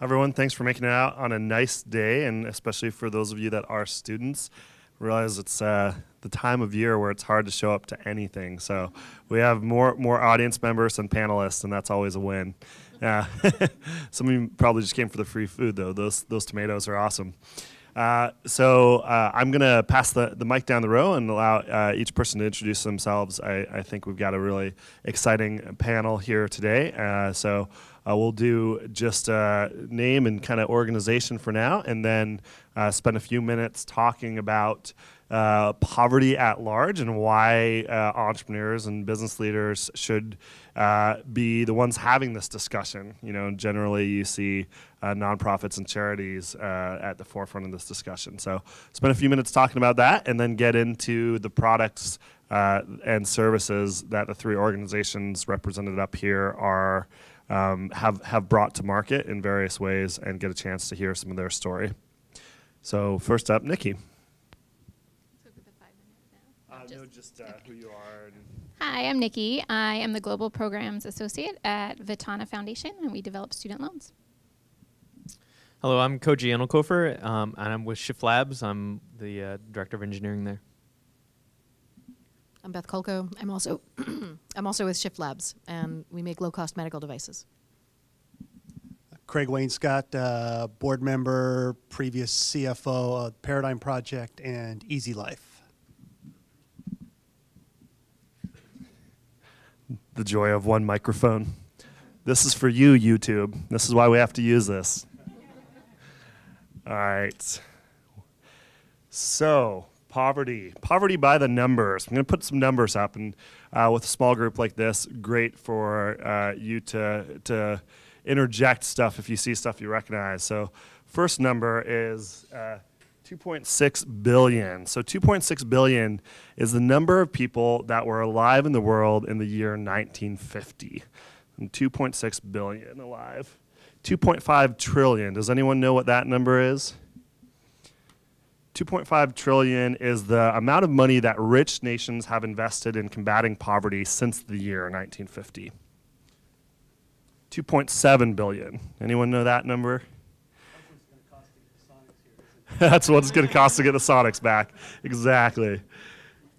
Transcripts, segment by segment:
Everyone, thanks for making it out on a nice day, and especially for those of you that are students. I realize it's the time of year where it's hard to show up to anything. So we have more audience members than panelists, and that's always a win. Some of you probably just came for the free food, though. Those tomatoes are awesome. So I'm going to pass the mic down the row and allow each person to introduce themselves. I think we've got a really exciting panel here today. So we'll do just name and kind of organization for now, and then spend a few minutes talking about poverty at large and why entrepreneurs and business leaders should be the ones having this discussion. You know, generally you see nonprofits and charities at the forefront of this discussion. So spend a few minutes talking about that, and then get into the products and services that the three organizations represented up here are have brought to market in various ways, and get a chance to hear some of their story. So first up, Nikki. No, just who you are. Hi, I'm Nikki. I am the Global Programs Associate at Vitana Foundation, and we develop student loans. Hello, I'm Koji Intlekofer, and I'm with Shift Labs. I'm the Director of Engineering there. I'm Beth Kolko. I'm also with Shift Labs, and we make low-cost medical devices. Craig Wainscott, board member, previous CFO of Paradigm Project and Easy Life. The joy of one microphone. This is for you, YouTube. This is why we have to use this. All right. So, poverty by the numbers. I'm going to put some numbers up, and with a small group like this, great for you to interject stuff if you see stuff you recognize. So, first number is 2.6 billion. So 2.6 billion is the number of people that were alive in the world in the year 1950. And 2.6 billion alive. 2.5 trillion. Does anyone know what that number is? 2.5 trillion is the amount of money that rich nations have invested in combating poverty since the year 1950. 2.7 billion. Anyone know that number? That's what it's going to cost to get the Sonics back. Exactly.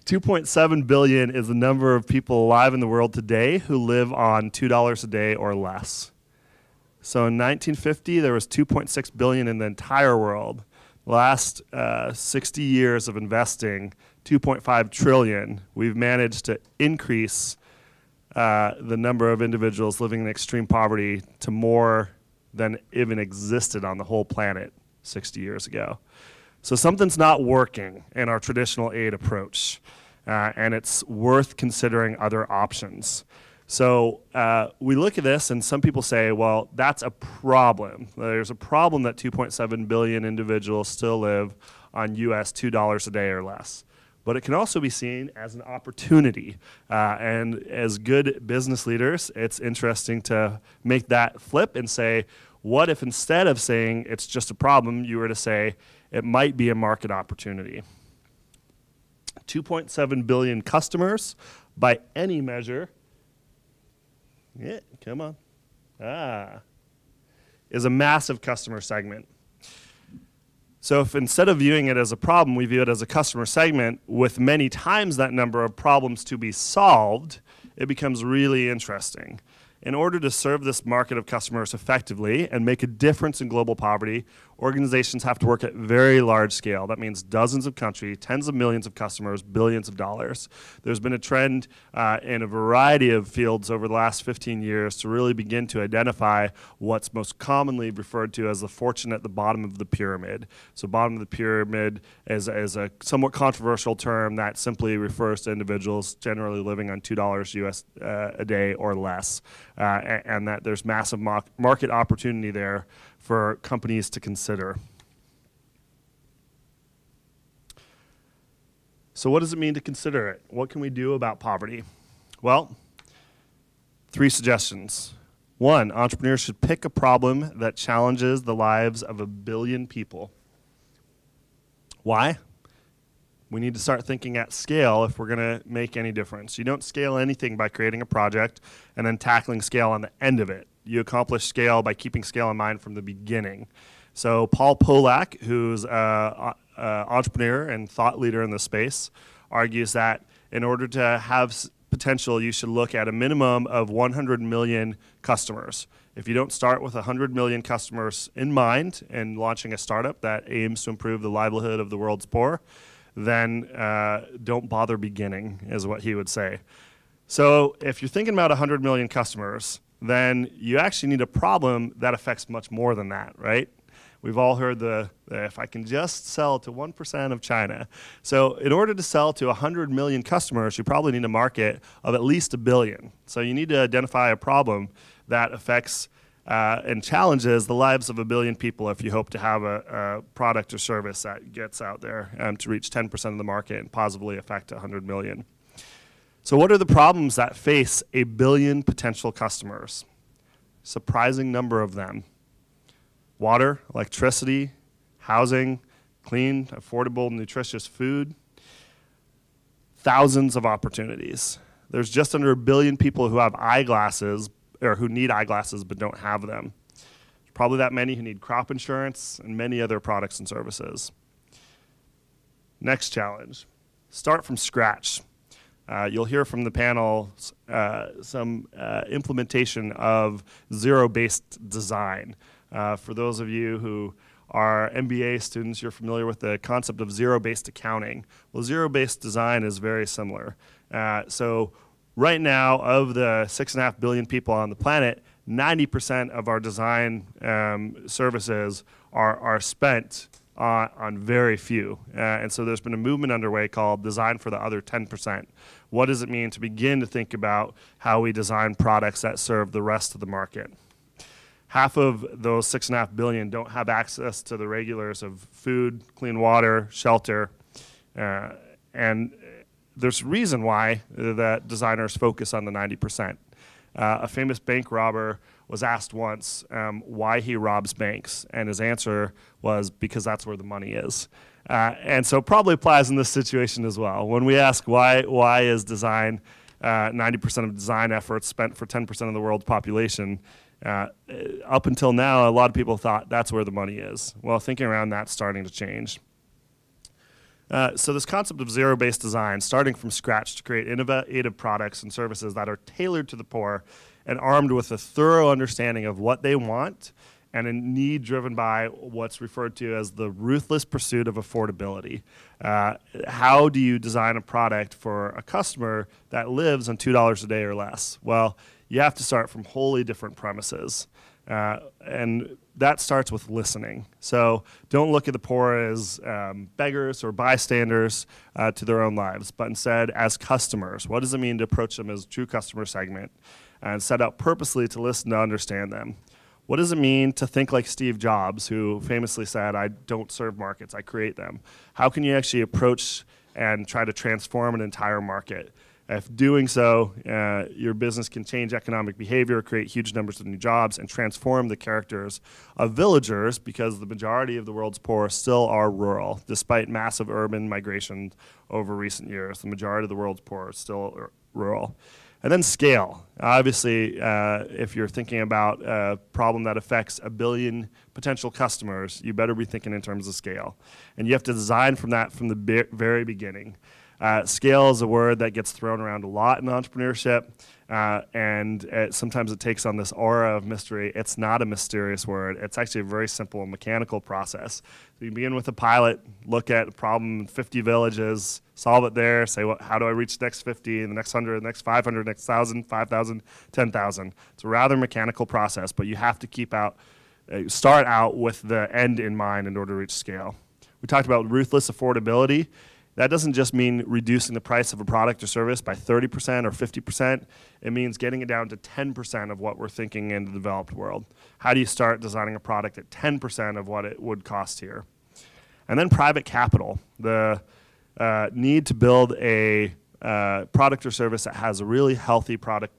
2.7 billion is the number of people alive in the world today who live on $2 a day or less. So in 1950, there was 2.6 billion in the entire world. The last 60 years of investing, 2.5 trillion, we've managed to increase the number of individuals living in extreme poverty to more than even existed on the whole planet 60 years ago. So something's not working in our traditional aid approach, and it's worth considering other options. So we look at this, and some people say, well, that's a problem. There's a problem that 2.7 billion individuals still live on US $2 a day or less. But it can also be seen as an opportunity. And as good business leaders, it's interesting to make that flip and say, what if instead of saying it's just a problem, you were to say it might be a market opportunity? 2.7 billion customers by any measure. Yeah, come on. Is a massive customer segment. So if instead of viewing it as a problem, we view it as a customer segment with many times that number of problems to be solved, it becomes really interesting. In order to serve this market of customers effectively and make a difference in global poverty, organizations have to work at very large scale. That means dozens of countries, tens of millions of customers, billions of dollars. There's been a trend in a variety of fields over the last 15 years to really begin to identify what's most commonly referred to as the fortune at the bottom of the pyramid. So bottom of the pyramid is a somewhat controversial term that simply refers to individuals generally living on $2 US a day or less. And that there's massive market opportunity there for companies to consider. So what does it mean to consider it? What can we do about poverty? Well, 3 suggestions. 1, entrepreneurs should pick a problem that challenges the lives of 1 billion people. Why? We need to start thinking at scale if we're going to make any difference. You don't scale anything by creating a project and then tackling scale on the end of it. You accomplish scale by keeping scale in mind from the beginning. So Paul Pollock, who's an entrepreneur and thought leader in the space, argues that in order to have potential, you should look at a minimum of 100 million customers. If you don't start with 100 million customers in mind and launching a startup that aims to improve the livelihood of the world's poor, then don't bother beginning, is what he would say. So if you're thinking about 100 million customers, then you actually need a problem that affects much more than that, right? We've all heard the if I can just sell to 1% of China. So in order to sell to 100 million customers, you probably need a market of at least 1 billion. So you need to identify a problem that affects and challenges the lives of 1 billion people if you hope to have a product or service that gets out there to reach 10% of the market and positively affect 100 million. So what are the problems that face 1 billion potential customers? Surprising number of them. Water, electricity, housing, clean, affordable, nutritious food. Thousands of opportunities. There's just under 1 billion people who have eyeglasses or who need eyeglasses but don't have them. There's probably that many who need crop insurance and many other products and services. Next challenge, start from scratch. You'll hear from the panel some implementation of zero-based design. For those of you who are MBA students, you're familiar with the concept of zero-based accounting. Well, zero-based design is very similar. So right now, of the 6.5 billion people on the planet, 90% of our design services are spent on very few. And so there's been a movement underway called Design for the Other 10%. What does it mean to begin to think about how we design products that serve the rest of the market? Half of those 6.5 billion don't have access to the regulars of food, clean water, shelter, and there's a reason why that designers focus on the 90%. A famous bank robber was asked once why he robs banks, and his answer was because that's where the money is. And so it probably applies in this situation as well. When we ask why is design 90% of design efforts spent for 10% of the world's population, up until now, a lot of people thought that's where the money is. Well, thinking around that's starting to change. So this concept of zero-based design, starting from scratch to create innovative products and services that are tailored to the poor and armed with a thorough understanding of what they want and a need driven by what's referred to as the ruthless pursuit of affordability. How do you design a product for a customer that lives on $2 a day or less? Well, you have to start from wholly different premises. And that starts with listening. So don't look at the poor as beggars or bystanders to their own lives, but instead as customers. What does it mean to approach them as a true customer segment and set out purposely to listen to understand them? What does it mean to think like Steve Jobs, who famously said, "I don't serve markets, I create them"? How can you actually approach and try to transform an entire market? If doing so, your business can change economic behavior, create huge numbers of new jobs, and transform the characters of villagers, because the majority of the world's poor still are rural. Despite massive urban migration over recent years, the majority of the world's poor are still rural. And then scale. Obviously, if you're thinking about a problem that affects 1 billion potential customers, you better be thinking in terms of scale. And you have to design from that from the very beginning. Scale is a word that gets thrown around a lot in entrepreneurship, and sometimes it takes on this aura of mystery. It's not a mysterious word. It's actually a very simple mechanical process. So you begin with a pilot, look at a problem in 50 villages, solve it there, say, well, how do I reach the next 50, the next 100, the next 500, next 1,000, 5,000, 10,000. It's a rather mechanical process, but you have to start out with the end in mind in order to reach scale. We talked about ruthless affordability. That doesn't just mean reducing the price of a product or service by 30% or 50%. It means getting it down to 10% of what we're thinking in the developed world. How do you start designing a product at 10% of what it would cost here? And then private capital, the need to build a product or service that has a really healthy profit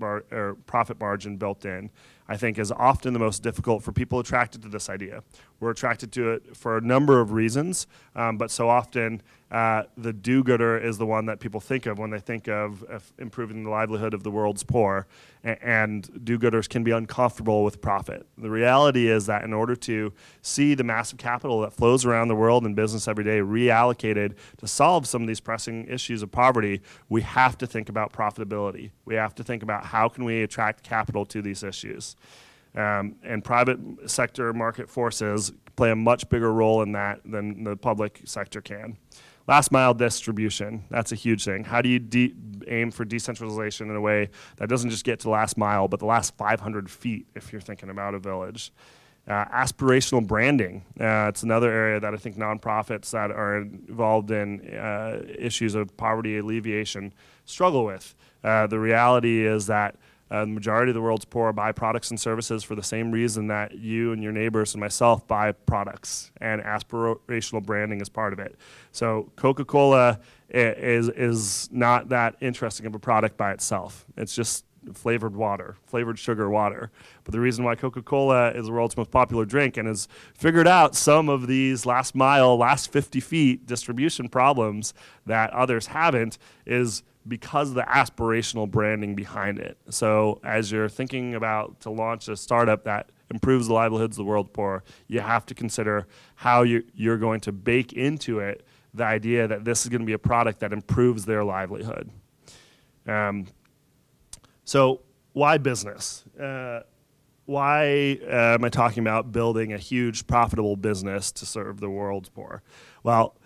margin built in. I think is often the most difficult for people attracted to this idea. We're attracted to it for a number of reasons, but so often the do-gooder is the one that people think of when they think of improving the livelihood of the world's poor, and do-gooders can be uncomfortable with profit. The reality is that in order to see the massive capital that flows around the world in business every day reallocated to solve some of these pressing issues of poverty, we have to think about profitability. We have to think about how can we attract capital to these issues. And private sector market forces play a much bigger role in that than the public sector can. Last mile distribution, that's a huge thing. How do you aim for decentralization in a way that doesn't just get to last mile, but the last 500 feet if you're thinking about a village? Aspirational branding, it's another area that I think nonprofits that are involved in issues of poverty alleviation struggle with. The reality is that the majority of the world's poor buy products and services for the same reason that you and your neighbors and myself buy products, and aspirational branding is part of it. So Coca-Cola is not that interesting of a product by itself. It's just flavored water, flavored sugar water. But the reason why Coca-Cola is the world's most popular drink and has figured out some of these last mile, last 50 feet distribution problems that others haven't is because of the aspirational branding behind it. So as you're thinking about to launch a startup that improves the livelihoods of the world's poor, you have to consider how you're going to bake into it the idea that this is going to be a product that improves their livelihood. So why business? Why am I talking about building a huge profitable business to serve the world's poor? Well,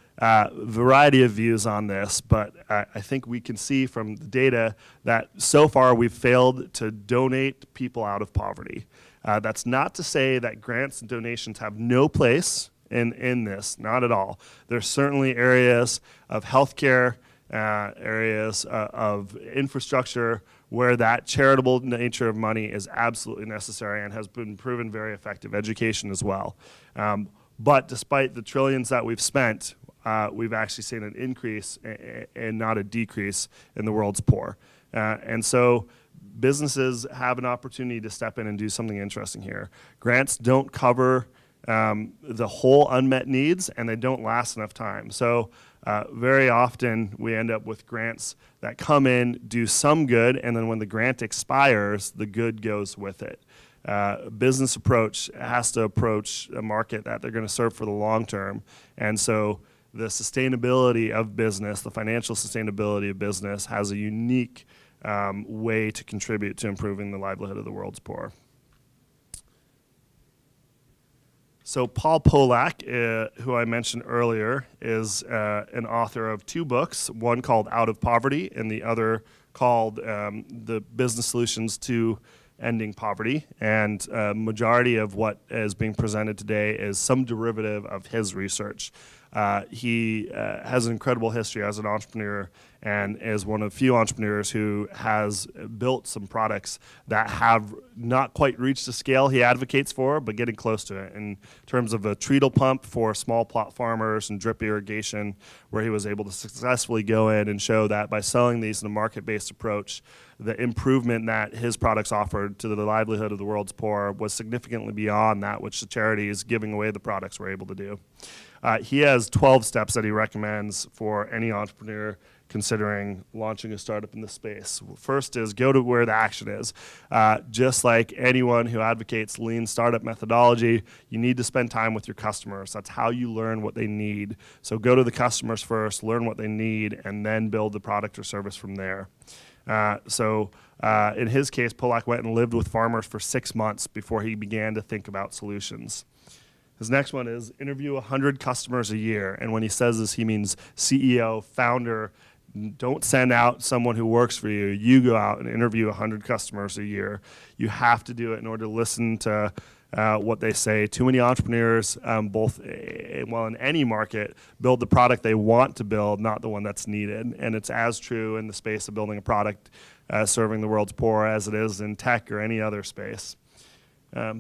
variety of views on this, but I think we can see from the data that so far we've failed to donate people out of poverty. That's not to say that grants and donations have no place in this, not at all. There's certainly areas of healthcare, areas of infrastructure where that charitable nature of money is absolutely necessary and has been proven very effective. Education as well. But despite the trillions that we've spent, we've actually seen an increase and not a decrease in the world's poor. And so businesses have an opportunity to step in and do something interesting here. Grants don't cover the whole unmet needs, and they don't last enough time. So very often we end up with grants that come in, do some good, and then when the grant expires, the good goes with it. Business approach has to approach a market that they're going to serve for the long term. And so the sustainability of business, the financial sustainability of business, has a unique way to contribute to improving the livelihood of the world's poor. So Paul Pollock, who I mentioned earlier, is an author of 2 books, one called Out of Poverty and the other called The Business Solutions to Ending Poverty. And majority of what is being presented today is some derivative of his research. He has an incredible history as an entrepreneur and is one of the few entrepreneurs who has built some products that have not quite reached the scale he advocates for, but getting close to it in terms of a treadle pump for small plot farmers and drip irrigation, where he was able to successfully go in and show that by selling these in a market-based approach, the improvement that his products offered to the livelihood of the world's poor was significantly beyond that which the charities giving away the products were able to do. He has 12 steps that he recommends for any entrepreneur considering launching a startup in this space. First is go to where the action is. Just like anyone who advocates lean startup methodology, you need to spend time with your customers. That's how you learn what they need. So go to the customers first, learn what they need, and then build the product or service from there. In his case, Pollock went and lived with farmers for 6 months before he began to think about solutions. His next one is interview 100 customers a year. And when he says this, he means CEO, founder. Don't send out someone who works for you. You go out and interview 100 customers a year. You have to do it in order to listen to what they say. Too many entrepreneurs, in any market, build the product they want to build, not the one that's needed. And it's as true in the space of building a product serving the world's poor as it is in tech or any other space.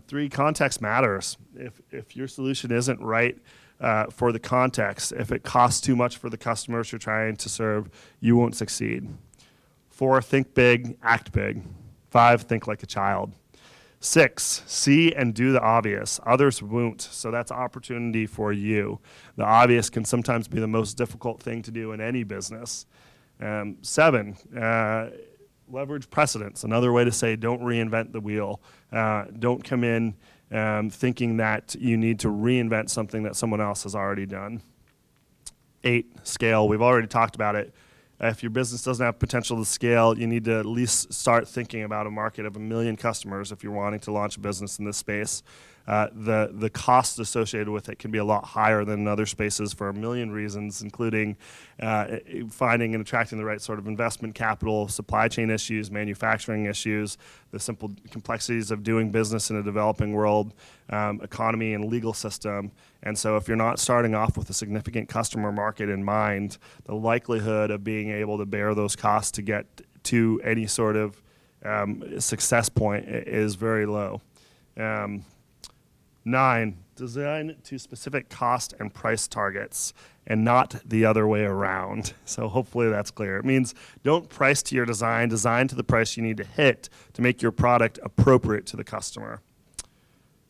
3, context matters. If your solution isn't right for the context, if it costs too much for the customers you're trying to serve, you won't succeed. 4, think big, act big. 5, think like a child. 6, see and do the obvious. Others won't, so that's opportunity for you. The obvious can sometimes be the most difficult thing to do in any business. 7, leverage precedents. Another way to say don't reinvent the wheel. Don't come in thinking that you need to reinvent something that someone else has already done. 8, scale. We've already talked about it. If your business doesn't have potential to scale, you need to at least start thinking about a market of 1 million customers if you're wanting to launch a business in this space. The cost associated with it can be a lot higher than in other spaces for 1 million reasons, including finding and attracting the right sort of investment capital, supply chain issues, manufacturing issues, the simple complexities of doing business in a developing world, economy and legal system. And so if you're not starting off with a significant customer market in mind, the likelihood of being able to bear those costs to get to any sort of success point is very low. 9, design to specific cost and price targets and not the other way around. So hopefully that's clear. It means don't price to your design to the price you need to hit to make your product appropriate to the customer.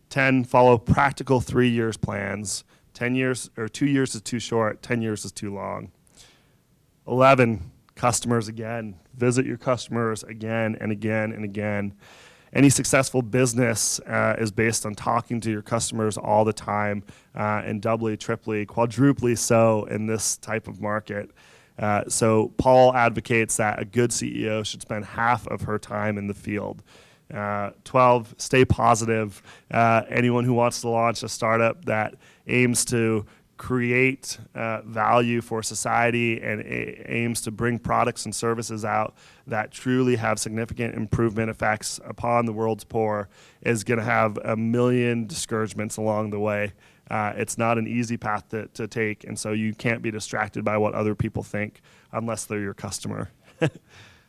10, follow practical 3 years plans. 10 years or 2 years is too short, 10 years is too long. 11, customers again. Visit your customers again and again and again. Any successful business is based on talking to your customers all the time, and doubly, triply, quadruply so in this type of market. So Paul advocates that a good CEO should spend half of her time in the field. 12, stay positive. Anyone who wants to launch a startup that aims to create value for society and aims to bring products and services out that truly have significant improvement effects upon the world's poor is going to have 1 million discouragements along the way. It's not an easy path to take, and so you can't be distracted by what other people think unless they're your customer.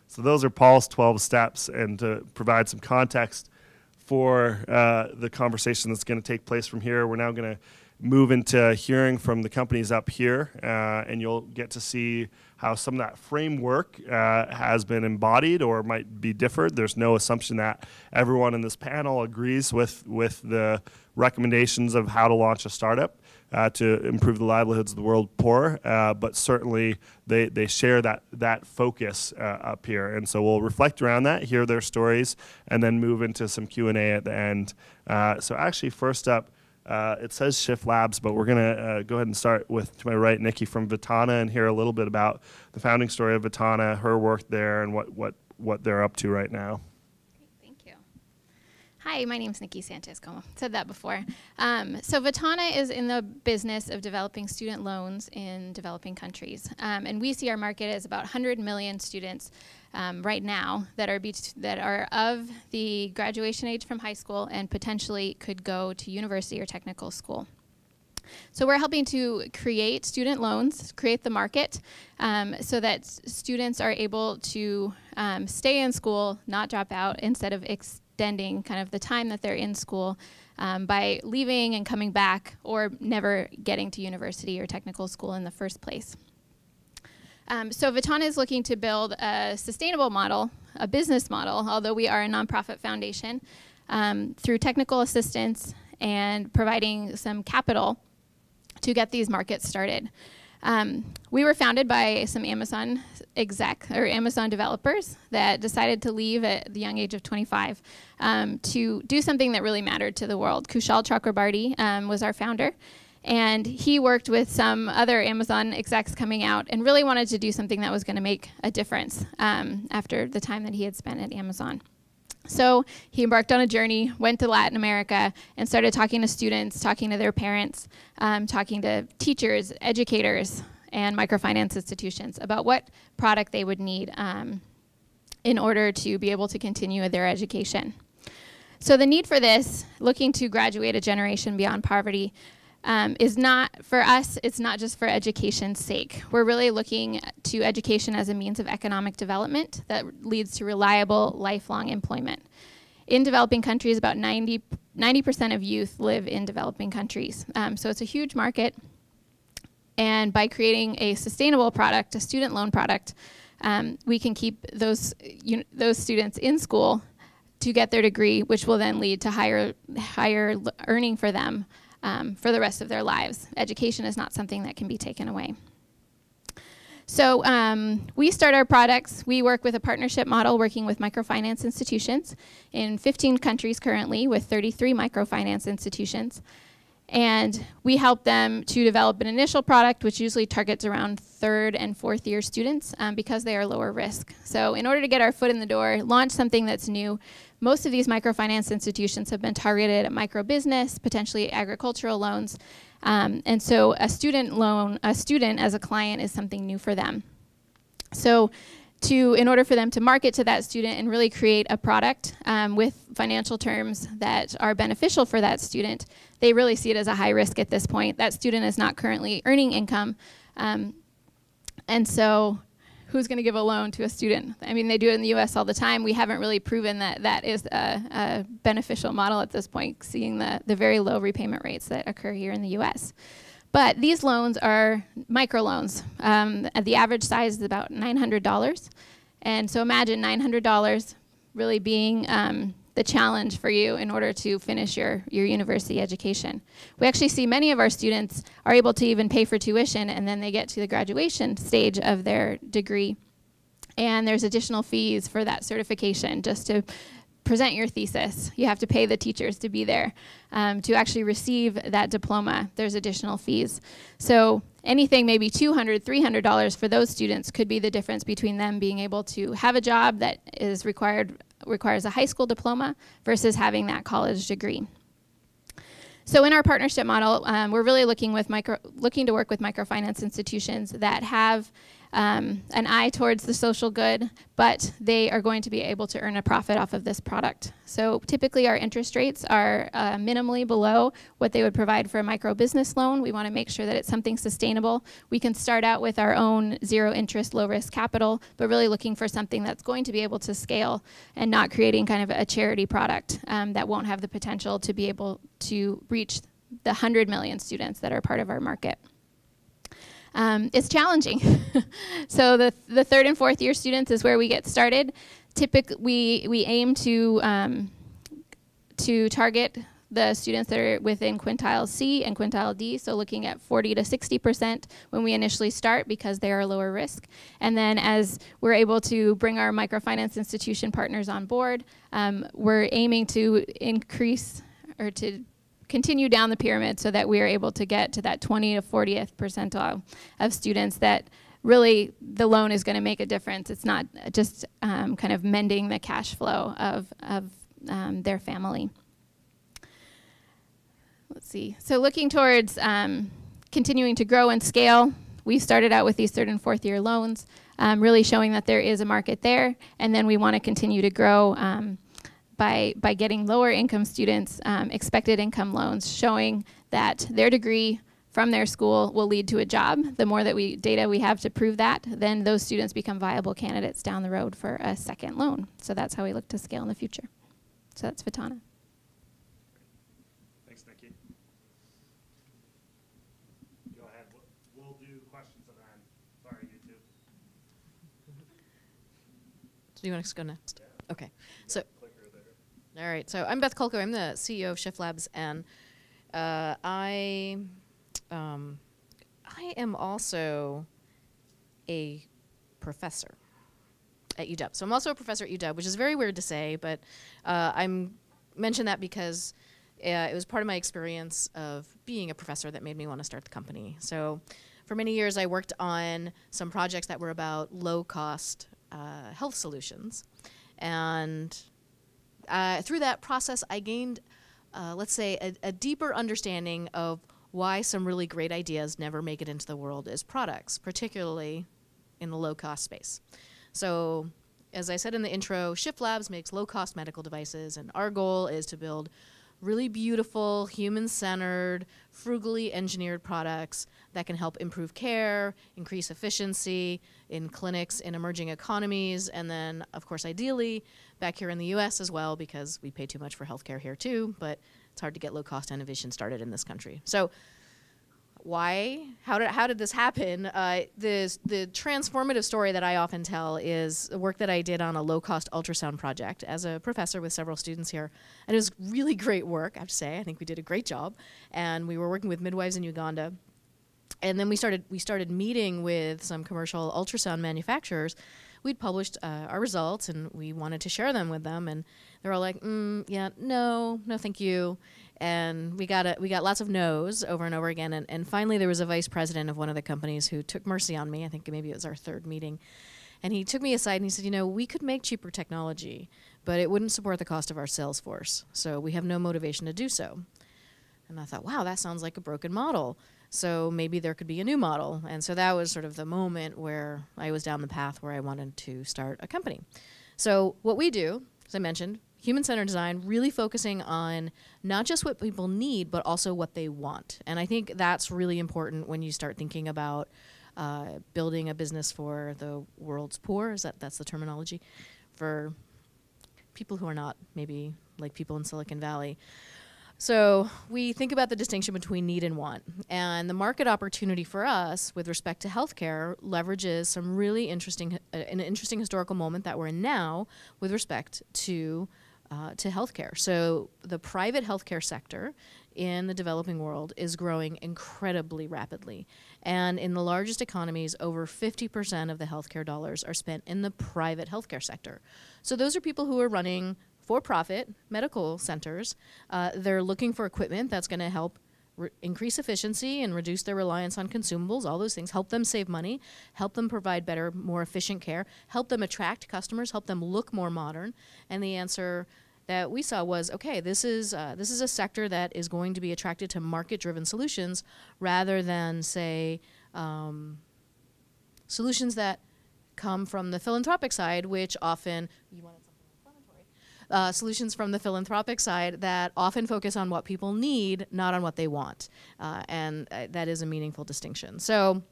So those are Paul's 12 steps, and to provide some context for the conversation that's going to take place from here, we're now going to move into hearing from the companies up here, and you'll get to see how some of that framework has been embodied or might be differed. There's no assumption that everyone in this panel agrees with the recommendations of how to launch a startup to improve the livelihoods of the world poor, but certainly they share that focus up here. And so we'll reflect around that, hear their stories, and then move into some Q&A at the end. So actually, first up, it says Shift Labs, but we're going to go ahead and start with, to my right, Nikki from Vitana, and hear a little bit about the founding story of Vitana, her work there, and what they're up to right now. Thank you. Hi, my name is Nikki Sanchez Comeau. Said that before. So Vitana is in the business of developing student loans in developing countries. And we see our market as about 100 million students right now that are of the graduation age from high school and potentially could go to university or technical school. So we're helping to create student loans, create the market, so that students are able to stay in school, not drop out, instead of extending kind of the time that they're in school by leaving and coming back or never getting to university or technical school in the first place. So Vitana is looking to build a sustainable model, a business model, although we are a nonprofit foundation, through technical assistance and providing some capital to get these markets started. We were founded by some Amazon Amazon developers that decided to leave at the young age of 25 to do something that really mattered to the world. Kushal Chakrabarty was our founder. And he worked with some other Amazon execs coming out and really wanted to do something that was going to make a difference after the time that he had spent at Amazon. So he embarked on a journey, went to Latin America, and started talking to students, talking to their parents, talking to teachers, educators, and microfinance institutions about what product they would need in order to be able to continue their education. So the need for this, looking to graduate a generation beyond poverty, is not, for us, it's not just for education's sake. We're really looking to education as a means of economic development that leads to reliable, lifelong employment. In developing countries, about 90% of youth live in developing countries. So it's a huge market. And by creating a sustainable product, a student loan product, we can keep those students in school to get their degree, which will then lead to higher earning for them for the rest of their lives. Education is not something that can be taken away. So we start our products. We work with a partnership model working with microfinance institutions in 15 countries currently with 33 microfinance institutions. And we help them to develop an initial product, which usually targets around 3rd and 4th year students because they are lower risk. So in order to get our foot in the door, launch something that's new, most of these microfinance institutions have been targeted at micro business, potentially agricultural loans. And so a student loan, a student as a client is something new for them. So in order for them to market to that student and really create a product with financial terms that are beneficial for that student, they really see it as a high risk at this point. That student is not currently earning income. And so who's going to give a loan to a student? I mean, they do it in the US all the time. We haven't really proven that that is a beneficial model at this point, seeing the very low repayment rates that occur here in the US. But these loans are microloans. The average size is about $900. And so imagine $900 really being the challenge for you in order to finish your university education. We actually see many of our students are able to even pay for tuition, and then they get to the graduation stage of their degree. And there's additional fees for that certification just to present your thesis. You have to pay the teachers to be there. To actually receive that diploma, there's additional fees. So anything maybe $200, $300 for those students could be the difference between them being able to have a job that is requires a high school diploma versus having that college degree. So in our partnership model, we're really looking to work with microfinance institutions that have an eye towards the social good, but they are going to be able to earn a profit off of this product. So typically our interest rates are minimally below what they would provide for a micro business loan. We want to make sure that it's something sustainable. We can start out with our own zero interest, low risk capital, but really looking for something that's going to be able to scale and not creating kind of a charity product that won't have the potential to be able to reach the 100 million students that are part of our market. It's challenging. So the 3rd and 4th year students is where we get started. Typically, we aim to target the students that are within quintile C and quintile D, so looking at 40 to 60% when we initially start because they are lower risk. And then as we're able to bring our microfinance institution partners on board, we're aiming to increase or to continue down the pyramid so that we are able to get to that 20 to 40th percentile of students that really the loan is going to make a difference. It's not just kind of mending the cash flow of their family. Let's see. So looking towards continuing to grow and scale, we started out with these 3rd and 4th year loans, really showing that there is a market there, and then we want to continue to grow by getting lower income students expected income loans, showing that their degree from their school will lead to a job. The more that data we have to prove that, then those students become viable candidates down the road for a second loan. So that's how we look to scale in the future. So that's Vitana. Thanks, Nikki. Go ahead. We'll do questions at the end. Sorry, you two. Do you want to go next? Yeah. Okay. So. All right, so I'm Beth Kolko. I'm the CEO of Shift Labs, and I am also a professor at UW. So I'm also a professor at UW, which is very weird to say, but I mention that because it was part of my experience of being a professor that made me want to start the company. So for many years, I worked on some projects that were about low-cost health solutions, and through that process, I gained, let's say, a deeper understanding of why some really great ideas never make it into the world as products, particularly in the low-cost space. So, as I said in the intro, Shift Labs makes low-cost medical devices, and our goal is to build really beautiful, human-centered, frugally engineered products that can help improve care, increase efficiency in clinics in emerging economies, and then, of course, ideally, back here in the US as well, because we pay too much for healthcare here too, but it's hard to get low-cost innovation started in this country. So why? How did this happen? The transformative story that I often tell is the work that I did on a low-cost ultrasound project as a professor with several students here. And it was really great work, I have to say. I think we did a great job. And we were working with midwives in Uganda. And then we started meeting with some commercial ultrasound manufacturers. We'd published our results, and we wanted to share them with them. And they were all like, yeah, no, thank you. And we got lots of no's over and over again. And finally, there was a vice president of one of the companies who took mercy on me. I think maybe it was our third meeting. And he took me aside and he said, we could make cheaper technology, but it wouldn't support the cost of our sales force. So we have no motivation to do so. And I thought, wow, that sounds like a broken model. So maybe there could be a new model. And so that was sort of the moment where I was down the path where I wanted to start a company. So what we do, as I mentioned, human-centered design, really focusing on not just what people need, but also what they want. And I think that's really important when you start thinking about building a business for the world's poor. That's the terminology? For people who are not maybe like people in Silicon Valley. So we think about the distinction between need and want. And the market opportunity for us with respect to healthcare leverages some really interesting, an interesting historical moment that we're in now with respect to healthcare. So the private healthcare sector in the developing world is growing incredibly rapidly. And in the largest economies, over 50% of the healthcare dollars are spent in the private healthcare sector. So those are people who are running for-profit medical centers. They're looking for equipment that's going to help increase efficiency and reduce their reliance on consumables, all those things, help them save money, help them provide better, more efficient care, help them attract customers, help them look more modern. And the answer that we saw was, okay, this is a sector that is going to be attracted to market-driven solutions rather than, say, solutions that come from the philanthropic side, which often, you wanted something inflammatory, solutions from the philanthropic side that often focus on what people need, not on what they want. And that is a meaningful distinction. So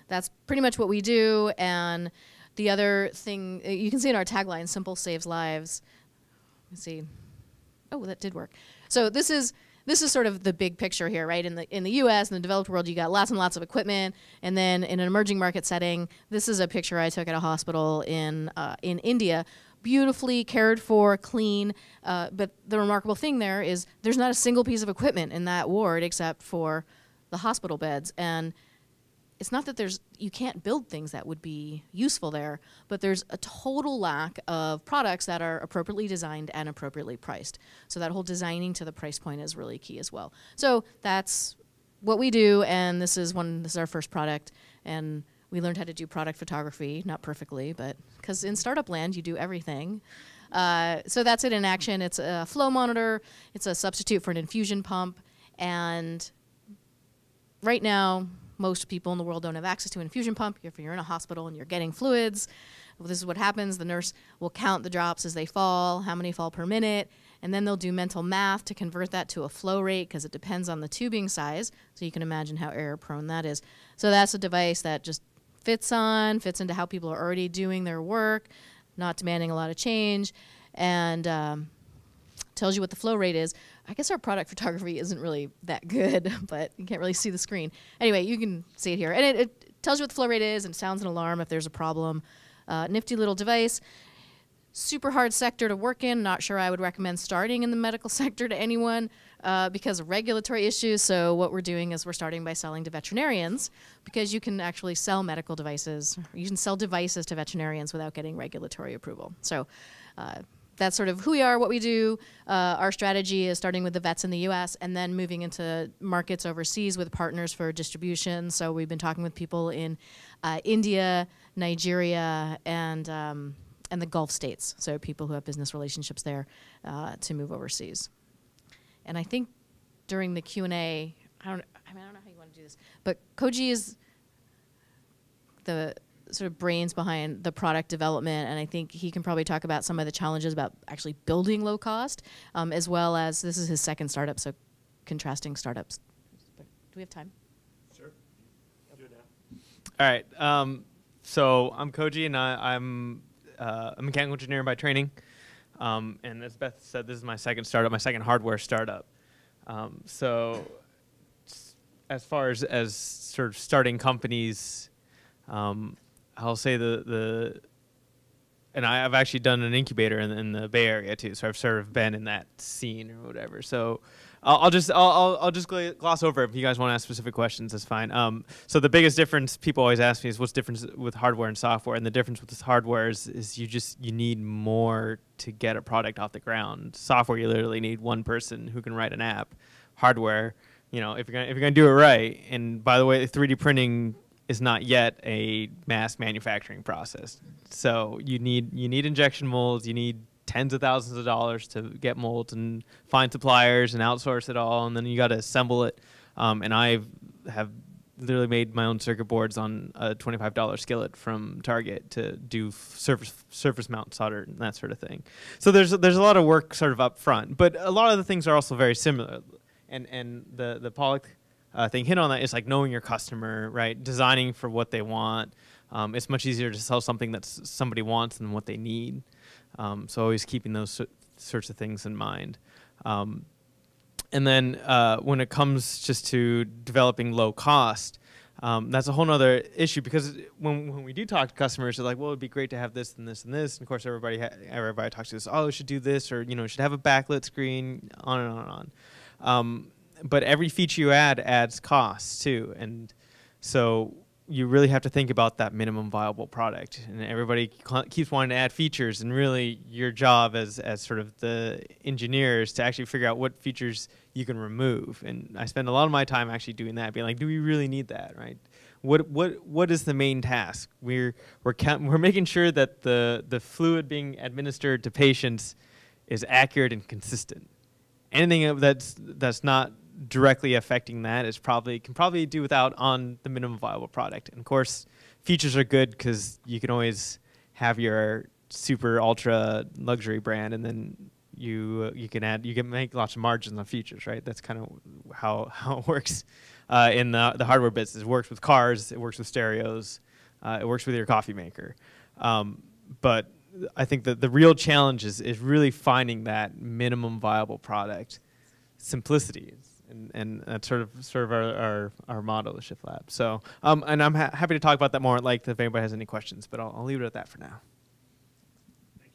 that's pretty much what we do. And the other thing, you can see in our tagline, simple saves lives. Let's see. Oh, that did work. So this is sort of the big picture here, right? In the U.S. and the developed world, you got lots and lots of equipment, and then in an emerging market setting, this is a picture I took at a hospital in India, beautifully cared for, clean. But the remarkable thing there is there's not a single piece of equipment in that ward except for the hospital beds, and it's not that you can't build things that would be useful there, but there's a total lack of products that are appropriately designed and appropriately priced. So that whole designing to the price point is really key as well. So that's what we do, and this is our first product, and we learned how to do product photography, not perfectly, but because in startup land you do everything. So that's it in action. It's a flow monitor. It's a substitute for an infusion pump, and right now, most people in the world don't have access to an infusion pump. If you're in a hospital and you're getting fluids, well, this is what happens. The nurse will count the drops as they fall, how many fall per minute, and then they'll do mental math to convert that to a flow rate because it depends on the tubing size. So you can imagine how error-prone that is. So that's a device that just fits into how people are already doing their work, not demanding a lot of change, and tells you what the flow rate is. I guess our product photography isn't really that good, but you can't really see the screen. Anyway, you can see it here. And it tells you what the flow rate is and sounds an alarm if there's a problem. Nifty little device. Super hard sector to work in. Not sure I would recommend starting in the medical sector to anyone because of regulatory issues. So what we're doing is we're starting by selling to veterinarians because you can actually sell medical devices. You can sell devices to veterinarians without getting regulatory approval. So that's sort of who we are, what we do. Our strategy is starting with the vets in the U.S. and then moving into markets overseas with partners for distribution. So we've been talking with people in India, Nigeria, and the Gulf states. So people who have business relationships there to move overseas. And I think during the Q&A, I don't know how you want to do this, but Koji is the sort of brains behind the product development, and I think he can probably talk about some of the challenges about actually building low cost, as well as this is his second startup, so contrasting startups. Do we have time? Sure. Do it now. All right. So I'm Koji, and I'm a mechanical engineer by training. And as Beth said, this is my second startup, my second hardware startup. So as far as sort of starting companies, I'll say and I've actually done an incubator in the Bay Area too, so I've sort of been in that scene or whatever. So I'll just gloss over it. If you guys want to ask specific questions, that's fine. So the biggest difference people always ask me is what's the difference with hardware and software, and the difference with this hardware is you need more to get a product off the ground. Software, you literally need one person who can write an app. Hardware, if you're gonna do it right, and by the way, 3D printing is not yet a mass manufacturing process. So you need injection molds, you need tens of thousands of dollars to get molds and find suppliers and outsource it all, and then you got to assemble it. And I have literally made my own circuit boards on a $25 skillet from Target to do surface mount solder and that sort of thing. So there's a lot of work sort of up front, but a lot of the things are also very similar. And the Pollock thing hit on that is like knowing your customer, right? Designing for what they want. It's much easier to sell something that somebody wants than what they need. So always keeping those sorts of things in mind. And then when it comes just to developing low cost, that's a whole nother issue, because when we do talk to customers, they're like, well, it'd be great to have this and this and this. And of course, everybody talks to us, oh, we should do this, or should have a backlit screen, on and on and on. But every feature you add adds costs too, and so you really have to think about that minimum viable product. And everybody keeps wanting to add features, and really your job as sort of the engineer is to actually figure out what features you can remove. And I spend a lot of my time actually doing that, being like, do we really need that, right? What is the main task? We're making sure that the fluid being administered to patients is accurate and consistent. Anything that's not directly affecting that can probably do without on the minimum viable product. And of course, features are good because you can always have your super ultra luxury brand, and then you can make lots of margins on features, right? That's kind of how it works in the hardware business. It works with cars, it works with stereos, it works with your coffee maker. But I think that the real challenge is really finding that minimum viable product. Simplicity, and that's sort of our motto at Shift Lab. So, and I'm happy to talk about that more at length if anybody has any questions, but I'll leave it at that for now. Thank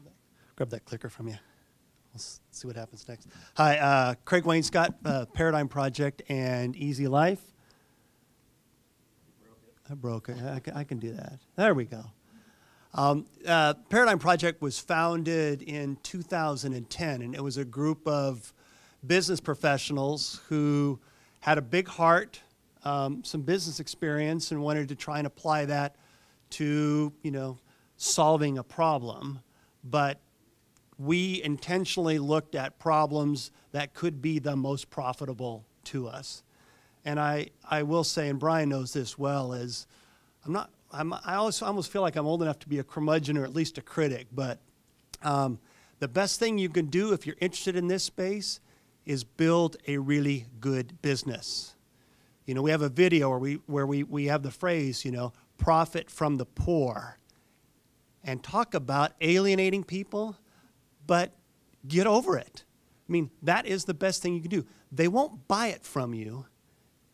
you. Grab that clicker from you. We'll see what happens next. Hi, Craig Wainscott, Paradigm Project and Easy Life. I broke it. I can do that. There we go. Paradigm Project was founded in 2010, and it was a group of business professionals who had a big heart, some business experience, and wanted to try and apply that to, solving a problem. But we intentionally looked at problems that could be the most profitable to us. And I will say, and Brian knows this well, is I almost feel like I'm old enough to be a curmudgeon or at least a critic, but the best thing you can do if you're interested in this space is build a really good business. We have a video where we have the phrase, profit from the poor, and talk about alienating people, but get over it. I mean, that is the best thing you can do. They won't buy it from you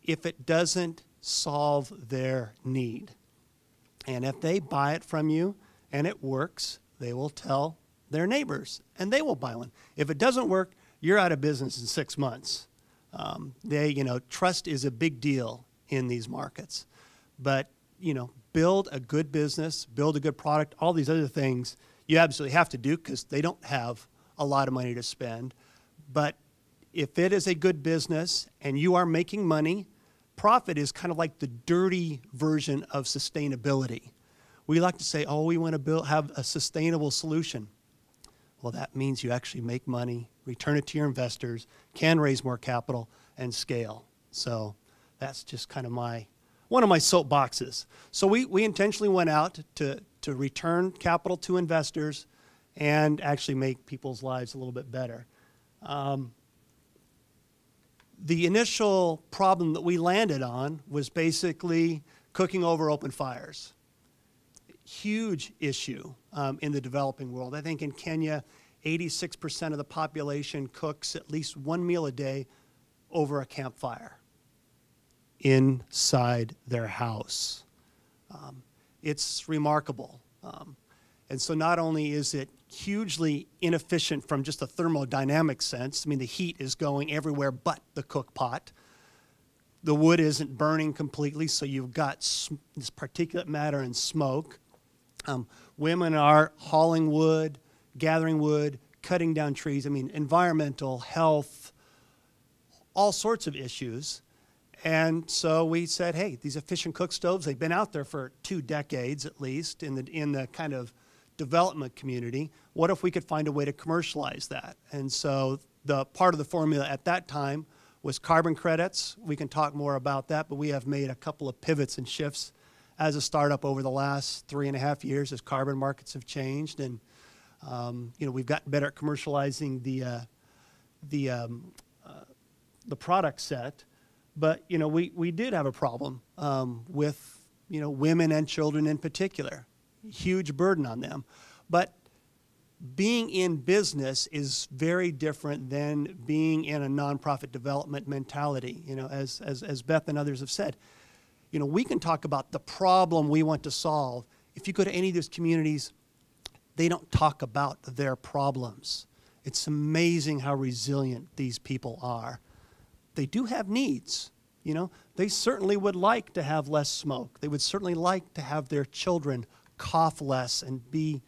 if it doesn't solve their need. And if they buy it from you and it works, they will tell their neighbors and they will buy one. If it doesn't work, you're out of business in 6 months. Trust is a big deal in these markets. But, build a good business, build a good product, all these other things you absolutely have to do because they don't have a lot of money to spend. But if it is a good business and you are making money, profit is kind of like the dirty version of sustainability. We like to say, oh, we want to have a sustainable solution. Well, that means you actually make money, return it to your investors, can raise more capital, and scale. So that's just kind of one of my soapboxes. So we intentionally went out to return capital to investors and actually make people's lives a little bit better. The initial problem that we landed on was basically cooking over open fires. Huge issue in the developing world. I think in Kenya, 86% of the population cooks at least one meal a day over a campfire inside their house. It's remarkable. And so not only is it hugely inefficient from just a thermodynamic sense, I mean, the heat is going everywhere but the cook pot. The wood isn't burning completely, so you've got this particulate matter and smoke. Women are hauling wood, gathering wood, cutting down trees. I mean, environmental, health, all sorts of issues. And so we said, hey, these efficient cook stoves, they've been out there for 2 decades at least in the kind of development community. What if we could find a way to commercialize that? And so the part of the formula at that time was carbon credits. We can talk more about that, but we have made a couple of pivots and shifts as a startup over the last 3.5 years as carbon markets have changed. And we've gotten better at commercializing the product set. But we did have a problem with women and children in particular, huge burden on them. But being in business is very different than being in a nonprofit development mentality. As Beth and others have said, we can talk about the problem we want to solve. If you go to any of these communities, they don't talk about their problems. It's amazing how resilient these people are. They do have needs. They certainly would like to have less smoke. They would certainly like to have their children cough less and be,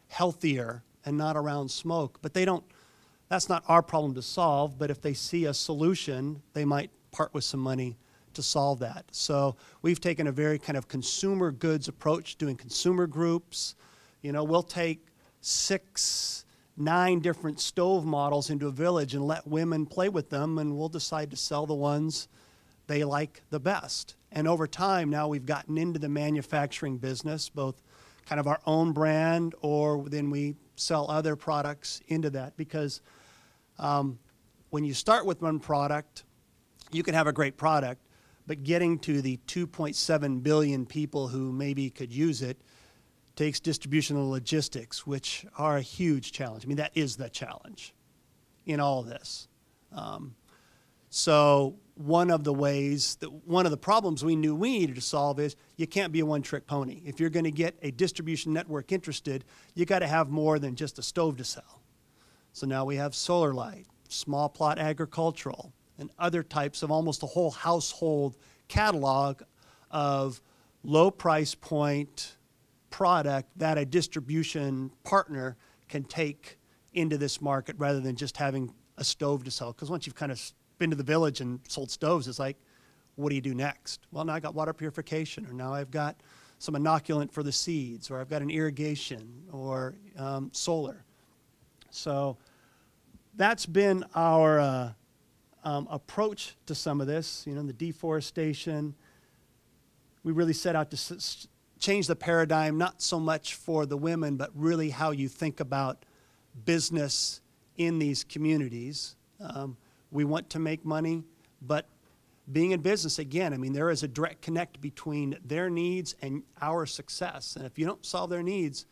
healthier and not around smoke. But that's not our problem to solve. But if they see a solution, they might part with some money to solve that. So we've taken a very kind of consumer goods approach, doing consumer groups. We'll take 6, 9 different stove models into a village and let women play with them, and we'll decide to sell the ones they like the best. And over time now we've gotten into the manufacturing business, both kind of our own brand or then we sell other products into that, because when you start with one product, you can have a great product, but getting to the 2.7 billion people who maybe could use it takes distribution and logistics, which are a huge challenge. I mean, that is the challenge in all of this. So one of the problems we knew we needed to solve is you can't be a one-trick pony. If you're going to get a distribution network interested, you got to have more than just a stove to sell. So now we have solar light, small plot agricultural, and other types of almost a whole household catalog of low price point product that a distribution partner can take into this market rather than just having a stove to sell. Because once you've kind of been to the village and sold stoves, it's like, what do you do next? Well, now I got water purification, or now I've got some inoculant for the seeds, or I've got an irrigation, or solar. So that's been our approach to some of this. The deforestation. We really set out to change the paradigm, not so much for the women, but really how you think about business in these communities. We want to make money, but being in business, again, I mean, there is a direct connect between their needs and our success. And if you don't solve their needs,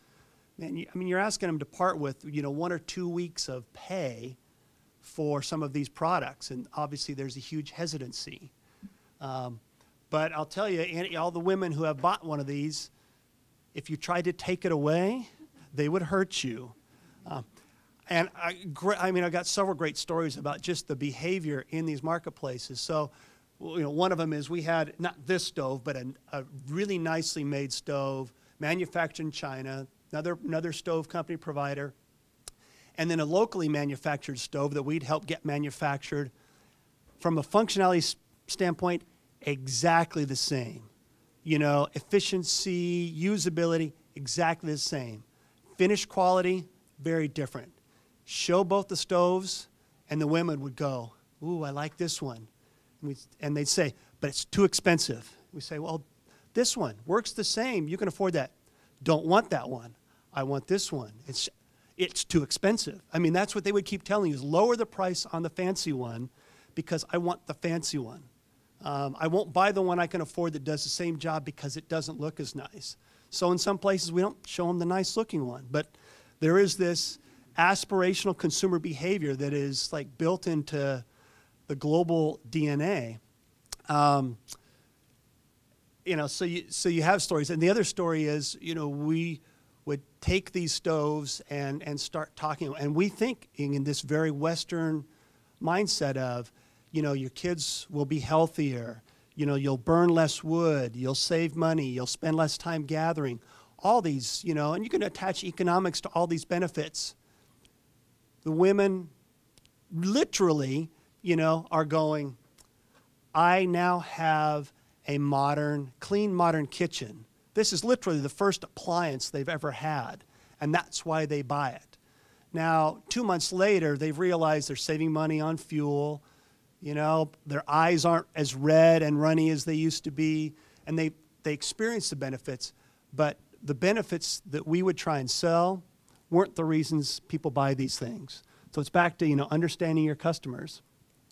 man, you're asking them to part with, 1 or 2 weeks of pay for some of these products. And obviously there's a huge hesitancy. But I'll tell you, all the women who have bought one of these, if you tried to take it away, they would hurt you. And I've got several great stories about just the behavior in these marketplaces. So, one of them is we had, not this stove, but a really nicely made stove, manufactured in China, another stove company provider, and then a locally manufactured stove that we'd help get manufactured. From a functionality standpoint, exactly the same. Efficiency, usability, exactly the same. Finish quality, very different. Show both the stoves, and the women would go, ooh, I like this one. And they'd say, but it's too expensive. We say, well, this one works the same. You can afford that. Don't want that one. I want this one. It's too expensive. I mean, that's what they would keep telling you, is lower the price on the fancy one because I want the fancy one. I won't buy the one I can afford that does the same job because it doesn't look as nice. So in some places, we don't show them the nice looking one. But there is this aspirational consumer behavior that is like built into the global DNA. So you have stories, and the other story is, we would take these stoves and start talking, and we think in this very Western mindset of, your kids will be healthier, you'll burn less wood, you'll save money, you'll spend less time gathering, all these, and you can attach economics to all these benefits. The women literally, are going, I now have a clean modern kitchen. This is literally the first appliance they've ever had, and that's why they buy it. Now, 2 months later, they've realized they're saving money on fuel. Their eyes aren't as red and runny as they used to be, and they experience the benefits, but the benefits that we would try and sell weren't the reasons people buy these things. So it's back to, understanding your customers.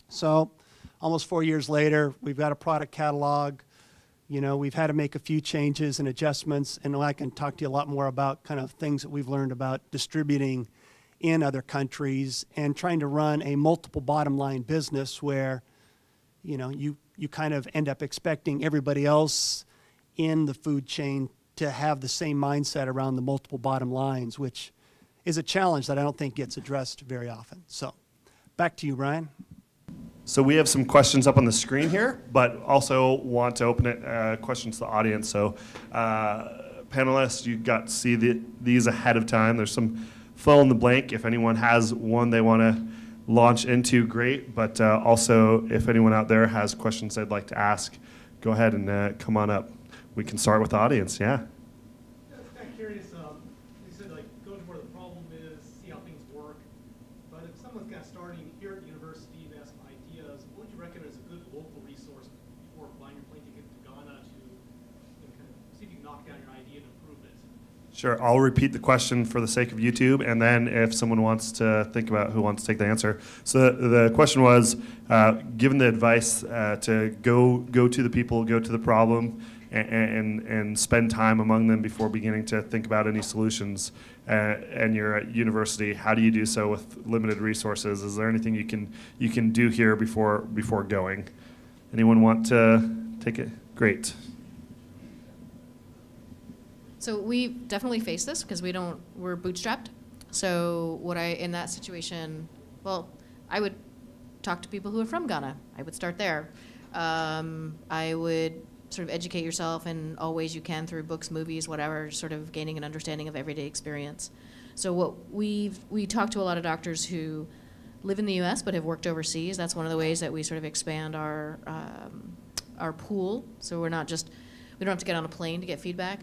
So almost 4 years later, we've got a product catalog. We've had to make a few changes and adjustments, and I can talk to you a lot more about kind of things that we've learned about distributing in other countries and trying to run a multiple bottom line business where, you kind of end up expecting everybody else in the food chain to have the same mindset around the multiple bottom lines, which is a challenge that I don't think gets addressed very often. So back to you, Brian. So we have some questions up on the screen here, but also want to open it questions to the audience. So panelists, you got to see these ahead of time. There's some fill in the blank. If anyone has one they want to launch into, great. But also, if anyone out there has questions they'd like to ask, go ahead and come on up. We can start with the audience, yeah. I was kind of curious. You said, go to where the problem is, see how things work. But if someone's kind of starting here at the university, they have some ideas, what would you recommend as a good local resource before buying your plane ticket to Ghana to kind of see if you can knock down your idea and improve it? Sure, I'll repeat the question for the sake of YouTube, and then if someone wants to think about who wants to take the answer. So the question was, given the advice to go to the people, go to the problem, and spend time among them before beginning to think about any solutions, and you're at university, how do you do so with limited resources? Is there anything you can do here before going? Anyone want to take it? Great. So we definitely face this because we're bootstrapped. So in that situation, I would talk to people who are from Ghana. I would start there. I would sort of educate yourself in all ways you can through books, movies, whatever, sort of gaining an understanding of everyday experience. So we talk to a lot of doctors who live in the U.S. but have worked overseas. That's one of the ways that we sort of expand our pool. So we don't have to get on a plane to get feedback.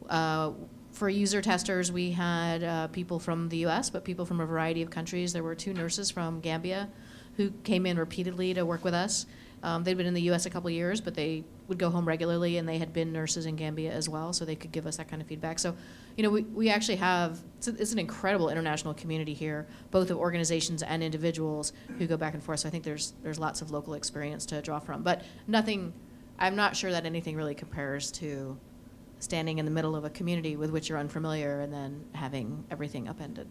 For user testers, we had people from the U.S., but people from a variety of countries. There were 2 nurses from Gambia who came in repeatedly to work with us. They'd been in the U.S. a couple years, but they would go home regularly, and they had been nurses in Gambia as well, so they could give us that kind of feedback. So, we actually have, it's an incredible international community here, both of organizations and individuals who go back and forth. So I think there's lots of local experience to draw from. But I'm not sure that anything really compares to standing in the middle of a community with which you're unfamiliar and then having everything upended.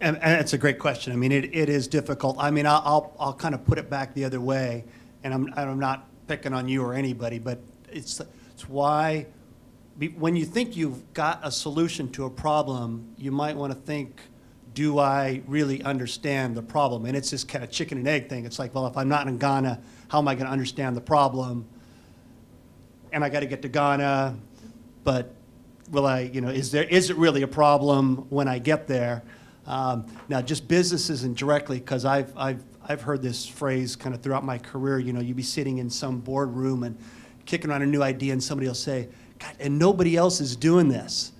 And it's a great question. I mean, it is difficult. I mean, I'll kind of put it back the other way, and I'm not picking on you or anybody, but it's why when you think you've got a solution to a problem, you might want to think, do I really understand the problem? And it's this kind of chicken and egg thing. It's like, well, if I'm not in Ghana, how am I going to understand the problem? And I got to get to Ghana, but will I, is it really a problem when I get there? Now, just businesses and directly, because I've heard this phrase kind of throughout my career. You'd be sitting in some boardroom and kicking around a new idea, and somebody will say, God, and nobody else is doing this.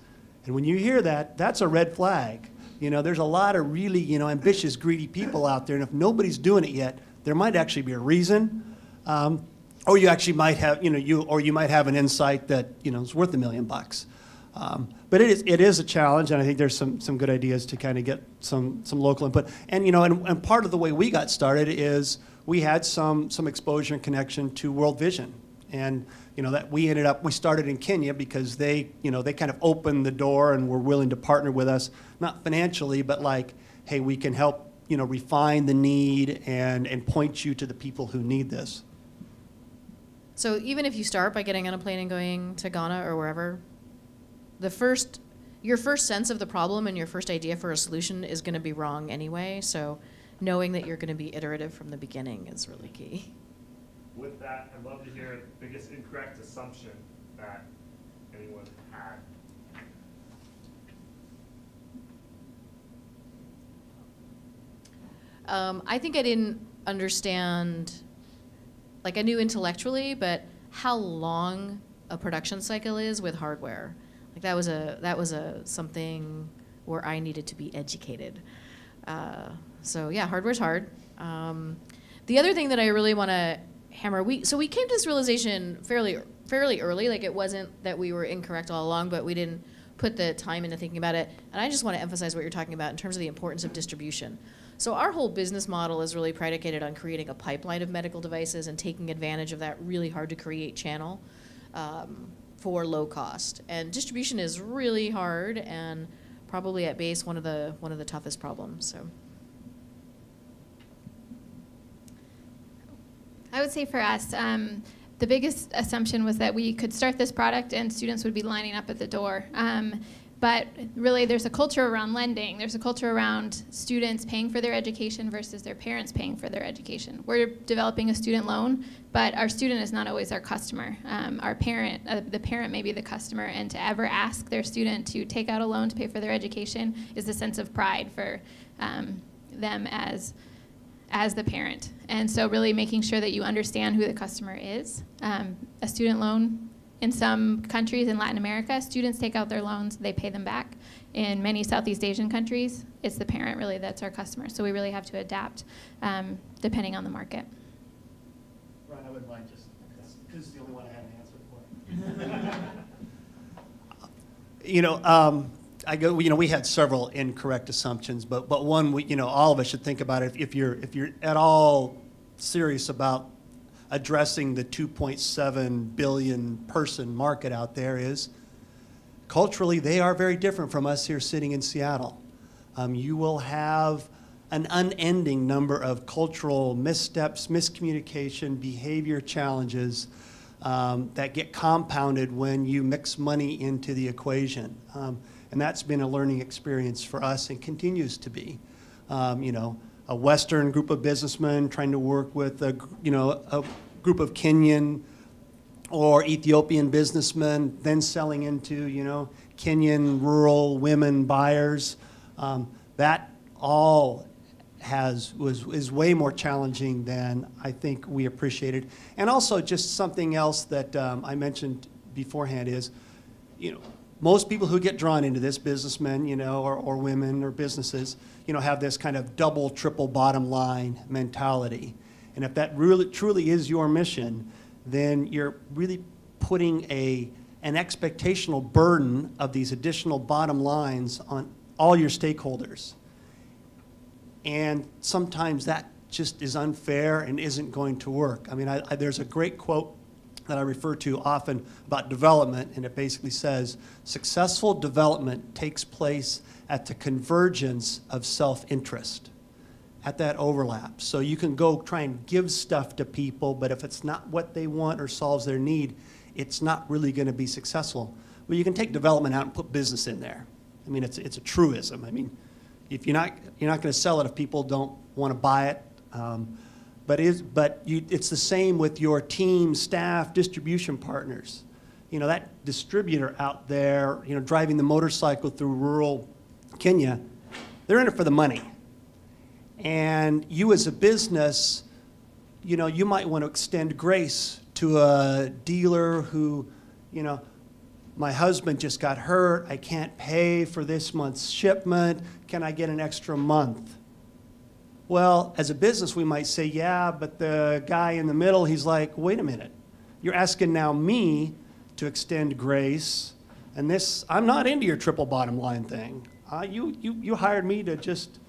And when you hear that, that's a red flag. There's a lot of really, ambitious, greedy people out there, and if nobody's doing it yet, there might actually be a reason, or you actually might have, you might have an insight that, is worth $1 million. But it is a challenge, and I think there's some good ideas to kind of get some local input. And and part of the way we got started is we had some exposure and connection to World Vision, and that we started in Kenya because they kind of opened the door and were willing to partner with us, not financially, but like, hey, we can help refine the need and point you to the people who need this. So even if you start by getting on a plane and going to Ghana or wherever, your first sense of the problem and your first idea for a solution is going to be wrong anyway. So knowing that you're going to be iterative from the beginning is really key. With that, I'd love to hear the biggest incorrect assumption that anyone had. I think I didn't understand, like I knew intellectually, but how long a production cycle is with hardware. Like that was a something where I needed to be educated. So yeah, hardware's hard. The other thing that I really want to hammer, we came to this realization fairly early. Like it wasn't that we were incorrect all along, but we didn't put the time into thinking about it. And I just want to emphasize what you're talking about in terms of the importance of distribution. So our whole business model is really predicated on creating a pipeline of medical devices and taking advantage of that really hard to create channel for low cost. And distribution is really hard and probably at base one of the toughest problems. So. I would say for us, the biggest assumption was that we could start this product and students would be lining up at the door. But really, there's a culture around lending. There's a culture around students paying for their education versus their parents paying for their education. We're developing a student loan, but our student is not always our customer. Our parent, the parent may be the customer, and to ever ask their student to take out a loan to pay for their education is a sense of pride for them as the parent. And so really making sure that you understand who the customer is. A student loan, in some countries in Latin America, students take out their loans, they pay them back. In many Southeast Asian countries, it's the parent really that's our customer. So we really have to adapt depending on the market. Ryan, I wouldn't mind just, this is the only one I had an answer for. We had several incorrect assumptions, but one all of us should think about it if you're at all serious about addressing the 2.7 billion person market out there is culturally they are very different from us here sitting in Seattle. You will have an unending number of cultural missteps, miscommunication, behavior challenges that get compounded when you mix money into the equation. And that's been a learning experience for us and continues to be. A Western group of businessmen trying to work with a group of Kenyan or Ethiopian businessmen, then selling into Kenyan rural women buyers. That all is way more challenging than I think we appreciated. And also just something else that I mentioned beforehand is, most people who get drawn into this, businessmen, or women or businesses, have this kind of double, triple bottom line mentality. And if that really, truly is your mission, then you're really putting an expectational burden of these additional bottom lines on all your stakeholders. And sometimes that just is unfair and isn't going to work. I mean, there's a great quote that I refer to often about development, and it basically says, successful development takes place at the convergence of self-interest, at that overlap. So you can go try and give stuff to people, but if it's not what they want or solves their need, it's not really going to be successful. Well, you can take development out and put business in there. I mean, it's a truism. I mean, if you're not going to sell it if people don't want to buy it. It's the same with your team, staff, distribution partners. That distributor out there, driving the motorcycle through rural Kenya, they're in it for the money. And you as a business, you might want to extend grace to a dealer who, my husband just got hurt, I can't pay for this month's shipment, can I get an extra month? Well, as a business, we might say, yeah, but the guy in the middle, he's like, wait a minute. You're asking now me to extend grace, and this, I'm not into your triple bottom line thing. You hired me to just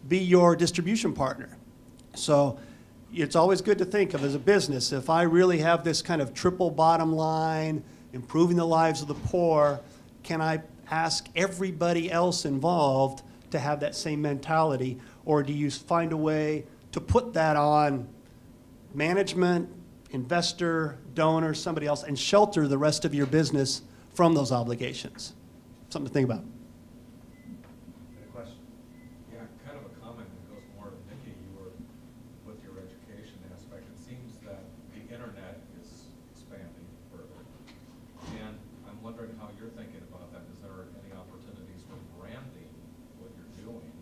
be your distribution partner. So it's always good to think of as a business, if I really have this kind of triple bottom line, improving the lives of the poor, can I ask everybody else involved to have that same mentality? Or do you find a way to put that on management, investor, donor, somebody else, and shelter the rest of your business from those obligations? Something to think about. Any question? Yeah, kind of a comment that goes more to Nikki. You were with your education aspect. It seems that the internet is expanding further. And I'm wondering how you're thinking about that. Is there any opportunities for branding what you're doing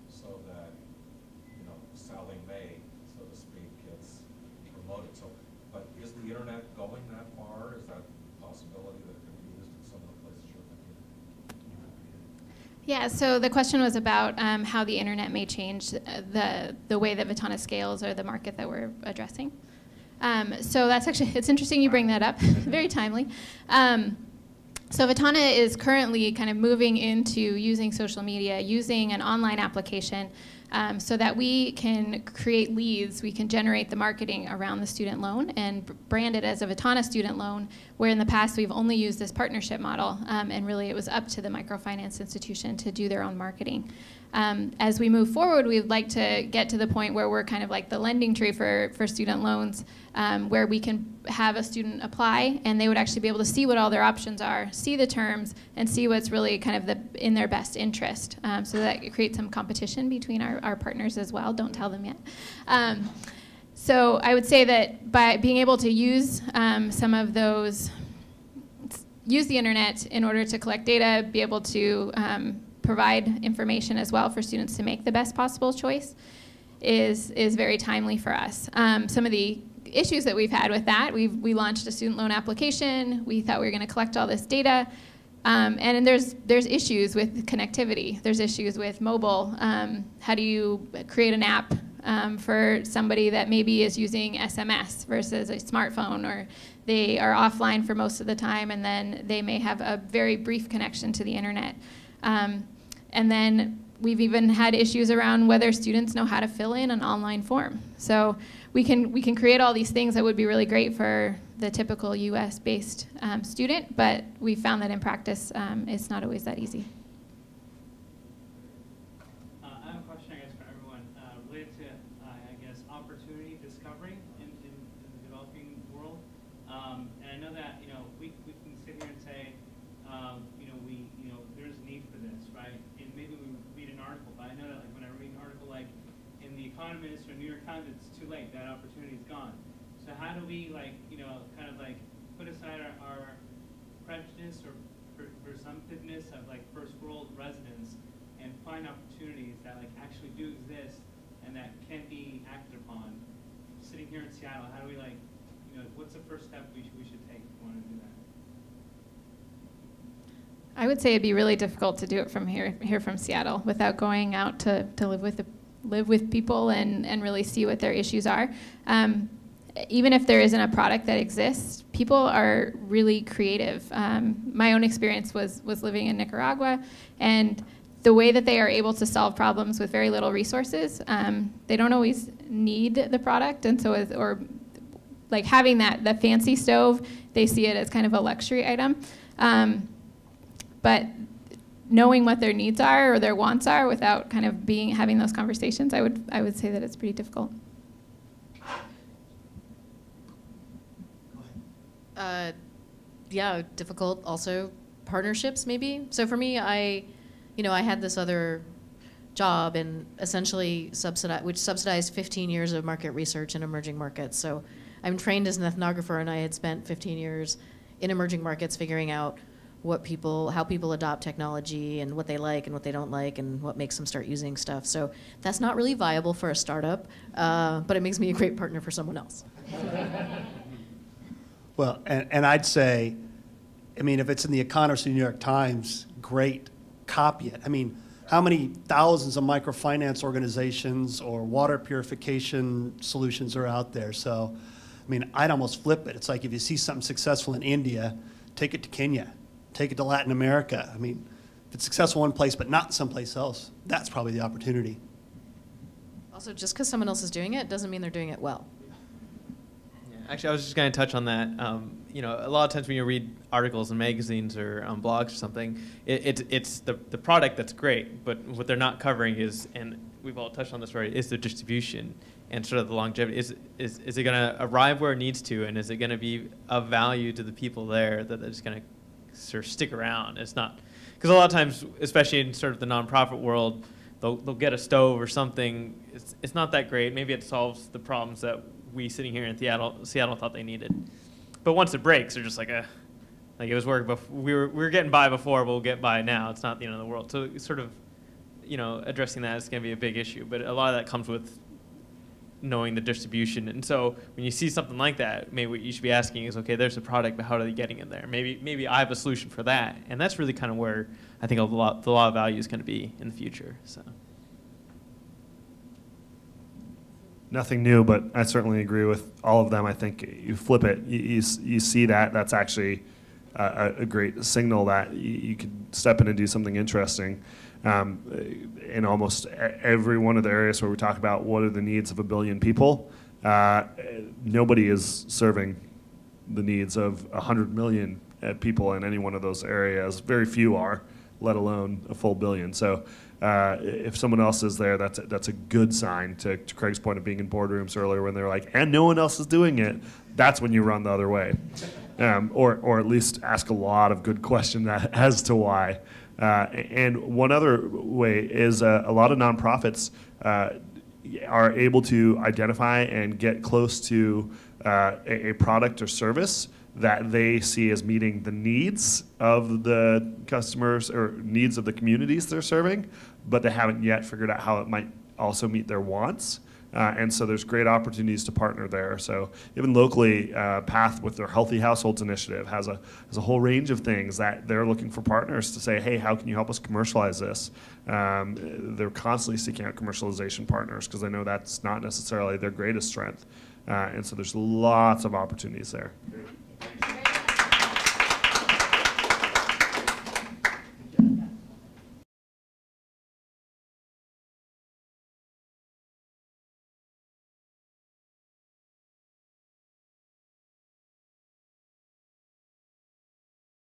so that, you know, Sally Mae, so to speak, gets promoted? So, but is the internet going that far? Is that a possibility that it can be used in some of the places you're thinking? Yeah, so the question was about how the internet may change the way that Vitana scales or the market that we're addressing. So that's actually, it's interesting you bring that up, very timely. So Vitana is currently kind of moving into using social media, using an online application so that we can create leads, we can generate the marketing around the student loan and brand it as a Vitana student loan, where in the past we've only used this partnership model, and really it was up to the microfinance institution to do their own marketing. As we move forward, we'd like to get to the point where we're kind of like the lending tree for student loans, where we can have a student apply and they would actually be able to see what all their options are, see the terms, and see what's really kind of in their best interest. So that it creates some competition between our partners as well. Don't tell them yet. So I would say that by being able to use some of those, use the internet in order to collect data, be able to provide information as well for students to make the best possible choice is very timely for us. Some of the issues that we've had with that, we launched a student loan application. We thought we were going to collect all this data. And there's issues with connectivity. There's issues with mobile. How do you create an app for somebody that maybe is using SMS versus a smartphone, or they are offline for most of the time and then they may have a very brief connection to the internet. And then we've even had issues around whether students know how to fill in an online form. So we can create all these things that would be really great for the typical US-based student, but we found that in practice it's not always that easy. I have a question, I guess, for everyone related to, I guess, opportunity discovery in the developing world. And I know that, we can sit here and say, there's a need for this, right? And maybe we read an article, but I know that when I read an article like in The Economist or New York Times, it's too late. That opportunity is gone. So how do we kind of put aside our prejudice or presumptiveness of first world residents and find opportunities that actually do exist and that can be acted upon? Sitting here in Seattle, how do we what's the first step we should take if we want to do that? I would say it'd be really difficult to do it from here from Seattle without going out to live with people and really see what their issues are. Even if there isn't a product that exists, people are really creative. My own experience was living in Nicaragua, and the way that they are able to solve problems with very little resources, they don't always need the product, and so having the fancy stove, they see it as kind of a luxury item. But knowing what their needs are or their wants are without kind of having those conversations, I would say that it's pretty difficult. Yeah, difficult. Also, partnerships maybe. So for me, I had this other job and essentially subsidized 15 years of market research in emerging markets. So I'm trained as an ethnographer, and I had spent 15 years in emerging markets figuring out how people adopt technology and what they like and what they don't like and what makes them start using stuff. So that's not really viable for a startup, but it makes me a great partner for someone else. Well, and I'd say, if it's in The Economist or New York Times, great, copy it. How many thousands of microfinance organizations or water purification solutions are out there? So, I'd almost flip it. It's like if you see something successful in India, take it to Kenya, take it to Latin America. If it's successful in one place but not someplace else, that's probably the opportunity. Also, just because someone else is doing it doesn't mean they're doing it well. Actually, I was just going to touch on that. A lot of times when you read articles in magazines or blogs or something, it's the product that's great, but what they're not covering is, and we've all touched on this already, is the distribution and sort of the longevity. Is it going to arrive where it needs to, and is it going to be of value to the people there that it's going to sort of stick around? It's not, because a lot of times, especially in sort of the nonprofit world, they'll get a stove or something. It's not that great. Maybe it solves the problems that we sitting here in Seattle thought they needed. But once it breaks, they're just like it was working before. We were getting by before, but we'll get by now. It's not the end of the world. So it's sort of, addressing that is going to be a big issue. But a lot of that comes with knowing the distribution. And so when you see something like that, maybe what you should be asking is, okay, there's a product, but how are they getting it there? Maybe I have a solution for that. And that's really kind of where I think the law of value is going to be in the future. So. Nothing new, but I certainly agree with all of them. I think you flip it, you see that's actually a great signal that you could step in and do something interesting. In almost every one of the areas where we talk about what are the needs of 1 billion people, nobody is serving the needs of 100 million people in any one of those areas. Very few are, let alone a full billion. So if someone else is there, that's a good sign. To Craig's point of being in boardrooms earlier when they're like, and no one else is doing it, that's when you run the other way. Or at least ask a lot of good questions as to why. And one other way is a lot of nonprofits are able to identify and get close to a product or service that they see as meeting the needs of the customers or needs of the communities they're serving, but they haven't yet figured out how it might also meet their wants. And so there's great opportunities to partner there. So even locally, PATH with their Healthy Households Initiative has a whole range of things that they're looking for partners to say, hey, how can you help us commercialize this? They're constantly seeking out commercialization partners because they know that's not necessarily their greatest strength. And so there's lots of opportunities there.